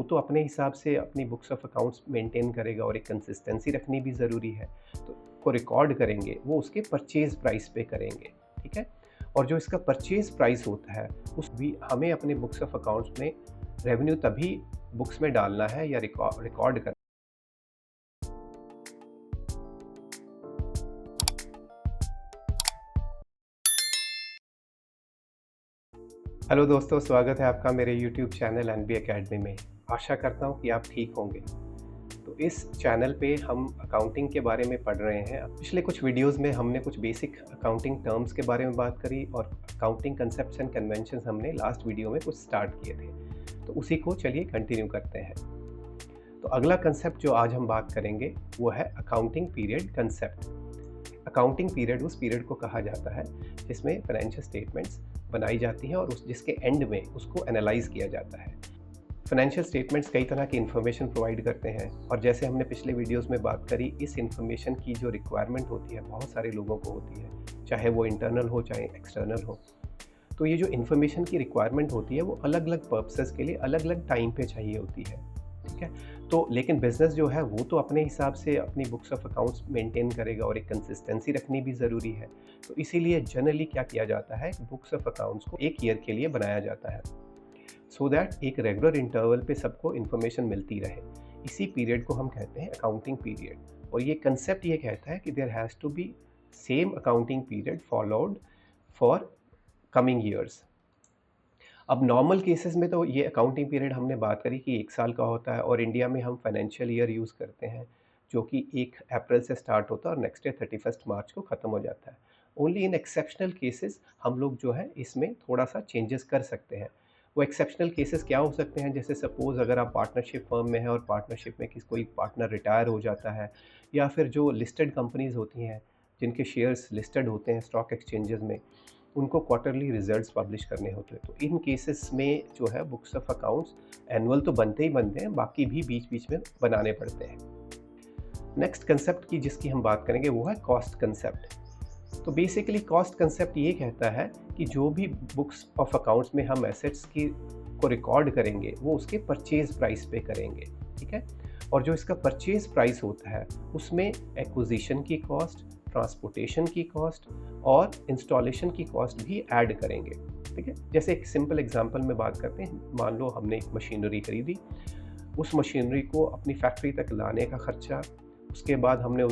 वो तो अपने हिसाब से अपनी बुक्स ऑफ अकाउंट्स मेंटेन करेगा और एक कंसिस्टेंसी रखनी भी ज़रूरी है। तो को रिकॉर्ड करेंगे वो उसके परचेज़ प्राइस पे करेंगे, ठीक है? और जो इसका परचेज़ प्राइस होता है उस भी हमें अपने बुक्स ऑफ अकाउंट्स में रेवेन्यू तभी बुक्स में डालना है या रिकॉर्ड करना। हेलो दोस्तों, स्वागत है आपका मेरे यूट्यूब चैनल एनबी एकेडमी में। आशा करता हूँ कि आप ठीक होंगे। तो इस चैनल पे हम अकाउंटिंग के बारे में पढ़ रहे हैं। पिछले कुछ वीडियोस में हमने कुछ बेसिक अकाउंटिंग टर्म्स के बारे में बात करी और अकाउंटिंग कंसेप्ट्स एंड कन्वेंशंस हमने लास्ट वीडियो में कुछ स्टार्ट किए थे। तो उसी को चलिए कंटिन्यू करते हैं। तो अगला कंसेप्ट जो आज हम बात करेंगे वो है accounting period concept. Accounting period उस पीरियड को कहा जाता है जिसमें फाइनेंशियल स्टेटमेंट्स बनाई जाती हैं और जिसके एंड में उसको एनालाइज किया जाता है। फाइनेंशियल स्टेटमेंट्स कई तरह की इन्फॉर्मेशन प्रोवाइड करते हैं और जैसे हमने पिछले वीडियोस में बात करी, इस इन्फॉर्मेशन की जो रिक्वायरमेंट होती है बहुत सारे लोगों को होती है, चाहे वो इंटरनल हो चाहे एक्सटर्नल हो। तो ये जो इन्फॉर्मेशन की रिक्वायरमेंट होती है वो अलग अलग पर्पसेस के लिए अलग अलग टाइम पे चाहिए होती है, ठीक है? तो लेकिन बिज़नेस जो है वो तो अपने हिसाब से अपनी बुक्स ऑफ अकाउंट्स मेंटेन करेगा और एक कंसिस्टेंसी रखनी भी ज़रूरी है। तो इसीलिए जनरली क्या किया जाता है, बुक्स ऑफ अकाउंट्स को एक ईयर के लिए बनाया जाता है सो दैट एक रेगुलर इंटरवल पे सबको इन्फॉर्मेशन मिलती रहे। इसी पीरियड को हम कहते हैं अकाउंटिंग पीरियड। और ये कंसेप्ट ये कहता है कि there has to be same accounting period followed for coming years. अब नॉर्मल केसेस में तो ये अकाउंटिंग पीरियड हमने बात करी कि 1 साल का होता है और इंडिया में हम फाइनेंशियल ईयर यूज़ करते हैं जो कि 1 अप्रैल से स्टार्ट होता है और नेक्स्ट डे 31 मार्च को ख़त्म हो जाता है। ओनली इन एक्सेप्शनल केसेस हम लोग जो है इसमें थोड़ा-सा चेंजेस कर सकते हैं। वो एक्सेप्शनल केसेस क्या हो सकते हैं, जैसे सपोज़ अगर आप पार्टनरशिप फर्म में हैं और पार्टनरशिप में कोई पार्टनर रिटायर हो जाता है, या फिर जो लिस्टेड कंपनीज़ होती हैं जिनके शेयर्स लिस्टेड होते हैं स्टॉक एक्सचेंजेस में, उनको क्वार्टरली रिजल्ट्स पब्लिश करने होते हैं। तो इन केसेस में जो है बुक्स ऑफ अकाउंट्स एनुअल तो बनते ही बनते हैं, बाकी भी बीच-बीच में बनाने पड़ते हैं। नेक्स्ट कंसेप्ट की जिसकी हम बात करेंगे वो है कॉस्ट कंसेप्ट। तो बेसिकली कॉस्ट कंसेप्ट ये कहता है कि जो भी बुक्स ऑफ अकाउंट्स में हम एसेट्स की को रिकॉर्ड करेंगे वो उसके परचेज प्राइस पे करेंगे, ठीक है? और जो इसका परचेज प्राइस होता है उसमें एक्विजिशन की कॉस्ट, ट्रांसपोर्टेशन की कॉस्ट और इंस्टॉलेशन की कॉस्ट भी ऐड करेंगे, ठीक है? जैसे एक सिंपल एग्जांपल में बात करते हैं। मान लो हमने एक मशीनरी खरीदी, उस मशीनरी को अपनी फैक्ट्री तक लाने का खर्चा, उसके बाद हमने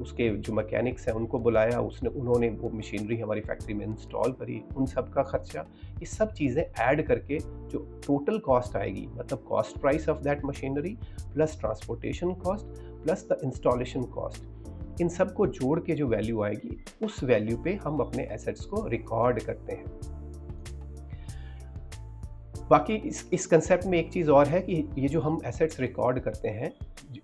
उसके जो मैकेनिक्स हैं उनको बुलाया, उन्होंने वो मशीनरी हमारी फैक्ट्री में इंस्टॉल करी, उन सब का खर्चा, ये सब चीज़ें ऐड करके जो टोटल कॉस्ट आएगी, मतलब cost price of that machinery plus transportation cost plus the installation cost, इन सब को जोड़ के जो वैल्यू आएगी उस वैल्यू पे हम अपने एसेट्स को रिकॉर्ड करते हैं। बाकी इस कंसेप्ट में एक चीज़ और है कि ये जो हम एसेट्स रिकॉर्ड करते हैं,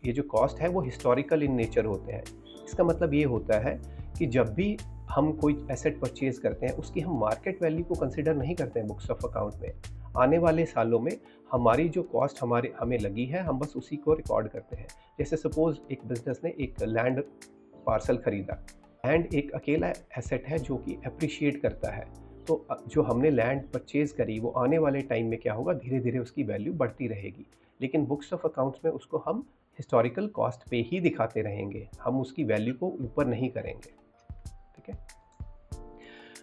ये जो कॉस्ट है वो हिस्टोरिकल इन नेचर होते हैं। इसका मतलब ये होता है कि जब भी हम कोई एसेट परचेज करते हैं उसकी हम मार्केट वैल्यू को कंसिडर नहीं करते हैं बुक्स ऑफ अकाउंट में। आने वाले सालों में हमारी जो कॉस्ट हमें लगी है, हम बस उसी को रिकॉर्ड करते हैं। जैसे सपोज़ एक बिज़नेस ने एक लैंड पार्सल खरीदा। लैंड एक अकेला एसेट है जो कि एप्रिशिएट करता है। तो जो हमने लैंड परचेज करी वो आने वाले टाइम में क्या होगा, धीरे धीरे उसकी वैल्यू बढ़ती रहेगी। लेकिन बुक्स ऑफ अकाउंट्स में उसको हम हिस्टोरिकल कॉस्ट पे ही दिखाते रहेंगे, हम उसकी वैल्यू को ऊपर नहीं करेंगे, ठीक है?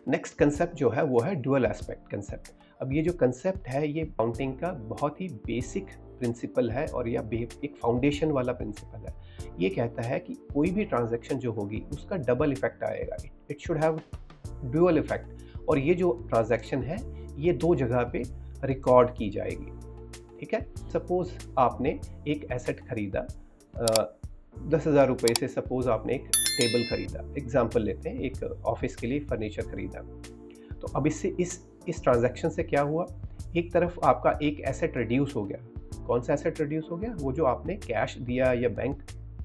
नेक्स्ट कंसेप्ट जो है वो है ड्यूअल एस्पेक्ट कंसेप्ट। अब ये जो कंसेप्ट है ये अकाउंटिंग का बहुत ही बेसिक प्रिंसिपल है और यह एक फाउंडेशन वाला प्रिंसिपल है। ये कहता है कि कोई भी ट्रांजैक्शन जो होगी उसका डबल इफेक्ट आएगा, it should have dual effect. और ये जो ट्रांजैक्शन है ये 2 जगह पे रिकॉर्ड की जाएगी, ठीक है? सपोज़ आपने एक एसेट खरीदा 10,000 रुपये से, सपोज़ आपने एक टेबल खरीदा, एग्जांपल लेते हैं, एक ऑफिस के लिए फर्नीचर खरीदा। तो अब इससे इस ट्रांजैक्शन से क्या हुआ, एक तरफ आपका एक एसेट रिड्यूस हो गया। कौन सा एसेट रिड्यूस हो गया? वो जो आपने कैश दिया या बैंक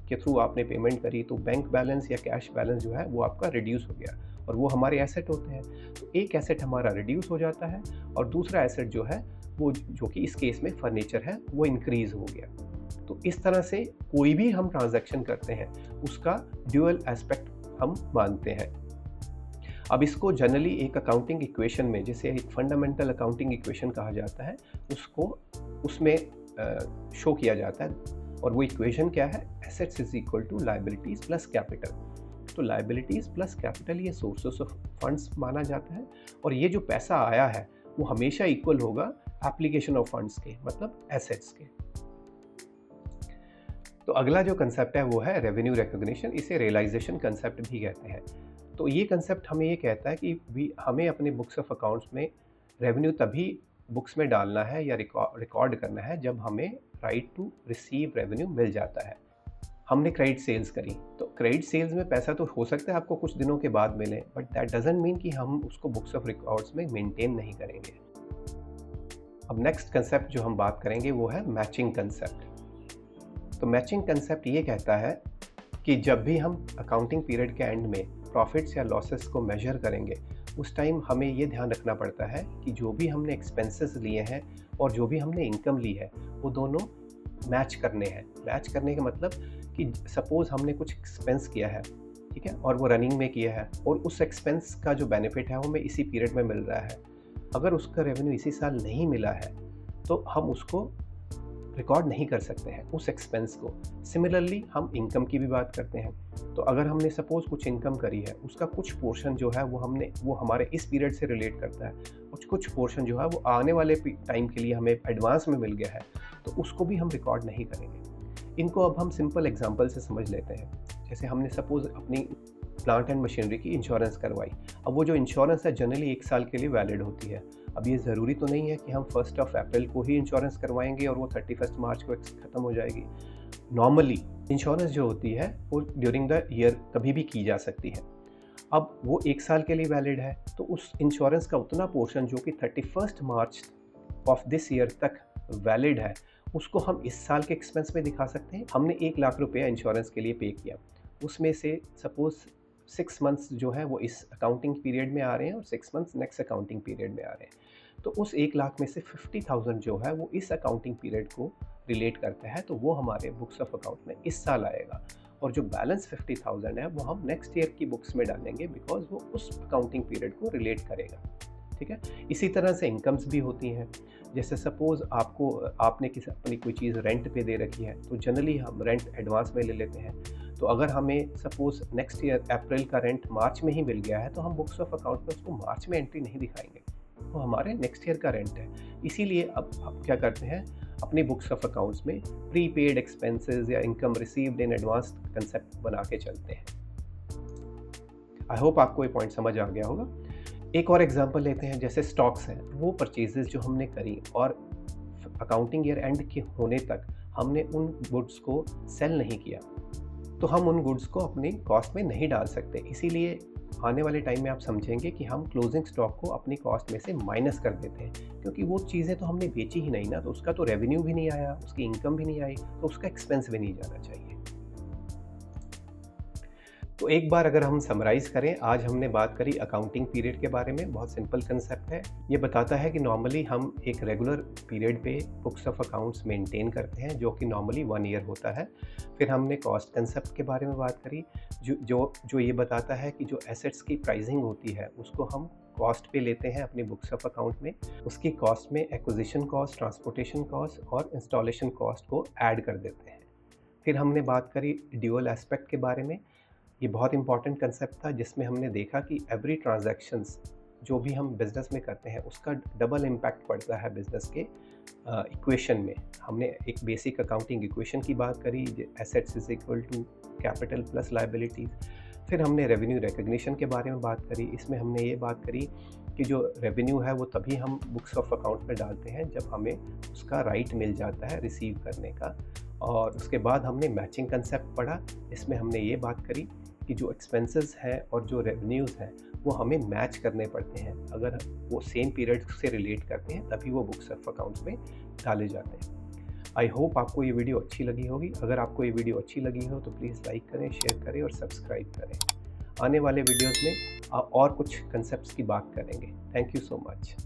के थ्रू आपने पेमेंट करी, तो बैंक बैलेंस या कैश बैलेंस जो है वो आपका रिड्यूस हो गया और वो हमारे एसेट होते हैं। तो एक एसेट हमारा रिड्यूस हो जाता है और दूसरा एसेट जो है वो, जो कि इस केस में फर्नीचर है, वो इंक्रीज़ हो गया। तो इस तरह से कोई भी हम ट्रांजैक्शन करते हैं उसका ड्यूअल एस्पेक्ट हम मानते हैं। अब इसको जनरली एक अकाउंटिंग इक्वेशन में, जिसे एक फंडामेंटल अकाउंटिंग इक्वेशन कहा जाता है, उसमें शो किया जाता है। और वो इक्वेशन क्या है, assets is equal to liabilities plus capital. तो लायबिलिटीज़ प्लस कैपिटल ये सोर्सेस ऑफ फंड्स माना जाता है, और ये जो पैसा आया है वो हमेशा इक्वल होगा एप्लीकेशन ऑफ फंड्स के, मतलब एसेट्स के। तो अगला जो कंसेप्ट है वो है रेवेन्यू रिकॉग्निशन, इसे रियलाइजेशन कंसेप्ट भी कहते हैं। तो ये कंसेप्ट हमें ये कहता है कि हमें अपने बुक्स ऑफ अकाउंट्स में रेवेन्यू तभी बुक्स में डालना है या रिकॉर्ड करना है जब हमें राइट टू रिसीव रेवेन्यू मिल जाता है। हमने क्रेडिट सेल्स करी, तो क्रेडिट सेल्स में पैसा तो हो सकता है आपको कुछ दिनों के बाद मिले, बट दैट डजंट मीन कि हम उसको बुक्स ऑफ रिकॉर्ड्स में मेंटेन नहीं करेंगे। अब नेक्स्ट कंसेप्ट जो हम बात करेंगे वो है मैचिंग कंसेप्ट। तो मैचिंग कंसेप्ट ये कहता है कि जब भी हम अकाउंटिंग पीरियड के एंड में प्रॉफिट्स या लॉसेस को मेजर करेंगे, उस टाइम हमें ये ध्यान रखना पड़ता है कि जो भी हमने एक्सपेंसेस लिए हैं और जो भी हमने इनकम ली है वो दोनों मैच करने हैं। मैच करने का मतलब कि सपोज़ हमने कुछ एक्सपेंस किया है, ठीक है, और वो रनिंग में किया है, और उस एक्सपेंस का जो बेनिफिट है वो हमें इसी पीरियड में मिल रहा है। अगर उसका रेवेन्यू इसी साल नहीं मिला है तो हम उसको रिकॉर्ड नहीं कर सकते हैं उस एक्सपेंस को। सिमिलरली हम इनकम की भी बात करते हैं, तो अगर हमने सपोज़ कुछ इनकम करी है, उसका कुछ पोर्शन जो है वो हमारे इस पीरियड से रिलेट करता है, कुछ पोर्शन जो है वो आने वाले टाइम के लिए हमें एडवांस में मिल गया है, तो उसको भी हम रिकॉर्ड नहीं करेंगे। इनको अब हम सिंपल एग्जांपल से समझ लेते हैं। जैसे हमने सपोज़ अपनी प्लांट एंड मशीनरी की इंश्योरेंस करवाई। अब वो जो इंश्योरेंस है जनरली 1 साल के लिए वैलिड होती है। अब ये ज़रूरी तो नहीं है कि हम 1 अप्रैल को ही इंश्योरेंस करवाएंगे और वो 31 मार्च को ख़त्म हो जाएगी। नॉर्मली इंश्योरेंस जो होती है वो ड्यूरिंग द ईयर कभी भी की जा सकती है। अब वो 1 साल के लिए वैलिड है, तो उस इंश्योरेंस का उतना पोर्शन जो कि 31 मार्च ऑफ दिस ईयर तक वैलिड है, उसको हम इस साल के एक्सपेंस में दिखा सकते हैं। हमने 1 लाख रुपया इंश्योरेंस के लिए पे किया, उसमें से सपोज़ 6 मंथ्स जो है वो इस अकाउंटिंग पीरियड में आ रहे हैं और 6 मंथ्स नेक्स्ट अकाउंटिंग पीरियड में आ रहे हैं। तो उस 1 लाख में से 50,000 जो है वो इस अकाउंटिंग पीरियड को रिलेट करता है, तो वो हमारे बुक्स ऑफ अकाउंट में इस साल आएगा, और जो बैलेंस 50,000 है वो हम नेक्स्ट ईयर की बुक्स में डालेंगे, बिकॉज वो उस अकाउंटिंग पीरियड को रिलेट करेगा। ठीक है, इसी तरह से इनकम्स भी होती हैं। जैसे सपोज़ आपने अपनी कोई चीज़ रेंट पे दे रखी है, तो जनरली हम रेंट एडवांस में ले लेते हैं। तो अगर हमें सपोज़ नेक्स्ट ईयर अप्रैल का रेंट मार्च में ही मिल गया है, तो हम बुक्स ऑफ अकाउंट में उसको मार्च में एंट्री नहीं दिखाएंगे, वो हमारे नेक्स्ट ईयर का रेंट है। इसीलिए अब क्या करते हैं, अपनी बुक्स ऑफ अकाउंट्स में प्रीपेड एक्सपेंसेस या income received in advance concept बना के चलते हैं। आई होप आपको ये पॉइंट समझ आ गया होगा। एक और एग्जांपल लेते हैं, जैसे स्टॉक्स हैं, वो परचेजेस जो हमने करी और अकाउंटिंग ईयर एंड के होने तक हमने उन गुड्स को सेल नहीं किया, तो हम उन गुड्स को अपनी कॉस्ट में नहीं डाल सकते। इसीलिए आने वाले टाइम में आप समझेंगे कि हम क्लोजिंग स्टॉक को अपनी कॉस्ट में से माइनस कर देते हैं, क्योंकि वो चीज़ें तो हमने बेची ही नहीं ना, तो उसका तो रेवेन्यू भी नहीं आया, उसकी इनकम भी नहीं आई, तो उसका एक्सपेंस भी नहीं जाना चाहिए। तो एक बार अगर हम समराइज़ करें, आज हमने बात करी अकाउंटिंग पीरियड के बारे में। बहुत सिंपल कंसेप्ट है। ये बताता है कि नॉर्मली हम एक रेगुलर पीरियड पे बुक्स ऑफ अकाउंट्स मेंटेन करते हैं, जो कि नॉर्मली 1 ईयर होता है। फिर हमने कॉस्ट कंसेप्ट के बारे में बात करी, जो ये बताता है कि जो एसेट्स की प्राइसिंग होती है उसको हम कॉस्ट पे लेते हैं अपनी बुक्स ऑफ अकाउंट में। उसकी कॉस्ट में एक्विजिशन कॉस्ट, ट्रांसपोर्टेशन कॉस्ट और इंस्टॉलेशन कॉस्ट को ऐड कर देते हैं। फिर हमने बात करी ड्यूअल एस्पेक्ट के बारे में। ये बहुत इंपॉर्टेंट कंसेप्ट था, जिसमें हमने देखा कि एवरी ट्रांजैक्शंस जो भी हम बिज़नेस में करते हैं उसका डबल इम्पैक्ट पड़ता है बिज़नेस के इक्वेशन में। हमने एक बेसिक अकाउंटिंग इक्वेशन की बात करी, assets is equal to capital plus liabilities. फिर हमने रेवेन्यू रिकग्निशन के बारे में बात करी। इसमें हमने ये बात करी कि जो रेवेन्यू है वो तभी हम बुक्स ऑफ अकाउंट में डालते हैं जब हमें उसका राइट मिल जाता है रिसीव करने का। और उसके बाद हमने मैचिंग कंसेप्ट पढ़ा। इसमें हमने ये बात करी कि जो एक्सपेंसेस हैं और जो रेवेन्यूज़ हैं वो हमें मैच करने पड़ते हैं। अगर वो सेम पीरियड से रिलेट करते हैं तभी वो बुक्स ऑफ अकाउंट्स में डाले जाते हैं। आई होप आपको ये वीडियो अच्छी लगी होगी। अगर आपको ये वीडियो अच्छी लगी हो तो प्लीज़ लाइक करें, शेयर करें और सब्सक्राइब करें। आने वाले वीडियोज़ में और कुछ कंसेप्ट्स की बात करेंगे। Thank you so much.